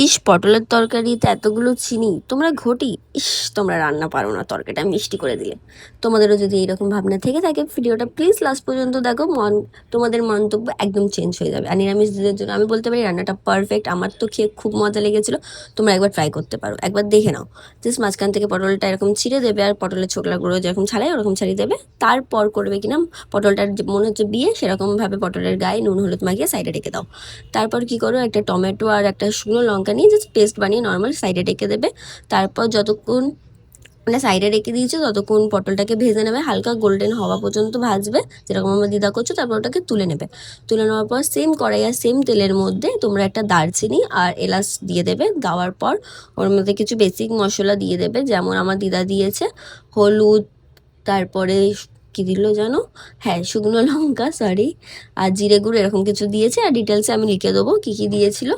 ইস, পটলের তরকারিতে এতগুলো চিনি, তোমরা ঘটি! ইস, তোমরা রান্না পারো না, তরকারিটা মিষ্টি করে দিলে। তোমাদেরও যদি এরকম ভাবনা থেকে থাকে, ভিডিওটা প্লিজ লাস্ট পর্যন্ত দেখো, তোমাদের মন্তব্য একদম চেঞ্জ হয়ে যাবে। আর নিরামিষদের জন্য আমি বলতে পারি রান্নাটা পারফেক্ট, আমার তো খেয়ে খুব মজা লেগেছিলো। তোমরা একবার ট্রাই করতে পারো, একবার দেখে নাও। জাস্ট মাঝখান থেকে পটলটা এরকম ছিঁড়ে দেবে, আর পটলের ছোকলাগুলো যেরকম ছাড়াই ওরকম ছাড়িয়ে দেবে। তারপর করবে কিনা, পটলটার মনে হচ্ছে বিয়ে, সেরকমভাবে পটলের গায়ে নুন হলুদ মাখিয়ে সাইডে রেখে দাও। তারপর কি করো, একটা টমেটো আর একটা শুকনো লঙ্কা নিয়ে জাস্ট পেস্ট বানিয়ে নর্মাল সাইডে রেখে দেবে। তারপর যতক্ষণ মানে সাইডে রেখে দিয়েছো ততক্ষণ পটলটাকে ভেজে নেবে, হালকা গোল্ডেন হওয়া পর্যন্ত ভাজবে, যেরকম আমার দিদা করছো। তারপর ওটাকে তুলে নেবে। তুলে নেওয়ার পর সেম কড়াই আর সেম তেলের মধ্যে তোমরা একটা দারচিনি আর এলাচ দিয়ে দেবে। দেওয়ার পর ওর মধ্যে কিছু বেসিক মশলা দিয়ে দেবে, যেমন আমার দিদা দিয়েছে হলুদ, তারপরে কি দিল জানো, হ্যাঁ শুকনো লঙ্কা, সরি, আর জিরে গুঁড়ো, এরকম কিছু দিয়েছে। আর ডিটেলসে আমি লিখে দেবো কী কী দিয়েছিল।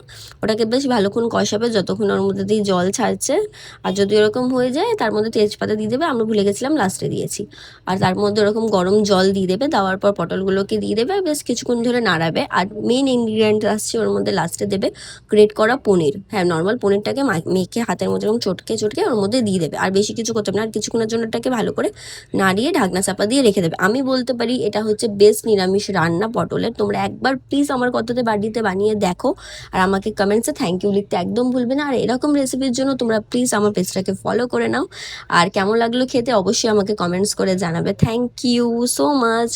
ওটাকে বেশ ভালোক্ষণ কষাবে যতক্ষণ ওর মধ্যে দিয়ে জল ছাড়ছে। আর যদি এরকম হয়ে যায় তার মধ্যে তেজপাতা দিয়ে দেবে, আমরা ভুলে গেছিলাম লাস্টে দিয়েছি। আর তার মধ্যে ওরকম গরম জল দিয়ে দেবে। দেওয়ার পর পটলগুলোকে দিয়ে দেবে, বেশ কিছুক্ষণ ধরে নাড়াবে। আর মেন ইনগ্রিডিয়েন্ট আসছে ওর মধ্যে লাস্টে দেবে গ্রেট করা পনির। হ্যাঁ, নর্মাল পনিরটাকে মেখে হাতের মধ্যে এরকম চটকে চটকে ওর মধ্যে দিয়ে দেবে। আর বেশি কিছু করতে হবে না। আর কিছুক্ষণের জন্য এটাকে ভালো করে নাড়িয়ে ঢাকনা চাপা দিয়ে রেখে দেবে। আমি বলতে পারি এটা হচ্ছে বেস্ট নিরামিষ রান্না পটলের। তোমরা একবার প্লিজ আমার কথাতে বাড়িতে বানিয়ে দেখো, আর আমাকে কমেন্টসে থ্যাংক ইউ লিখতে একদম ভুলবে না। আর এরকম রেসিপির জন্য তোমরা প্লিজ আমার পেজটাকে ফলো করে নাও। আর কেমন লাগলো খেতে অবশ্যই আমাকে কমেন্টস করে জানাবে। Thank you so much.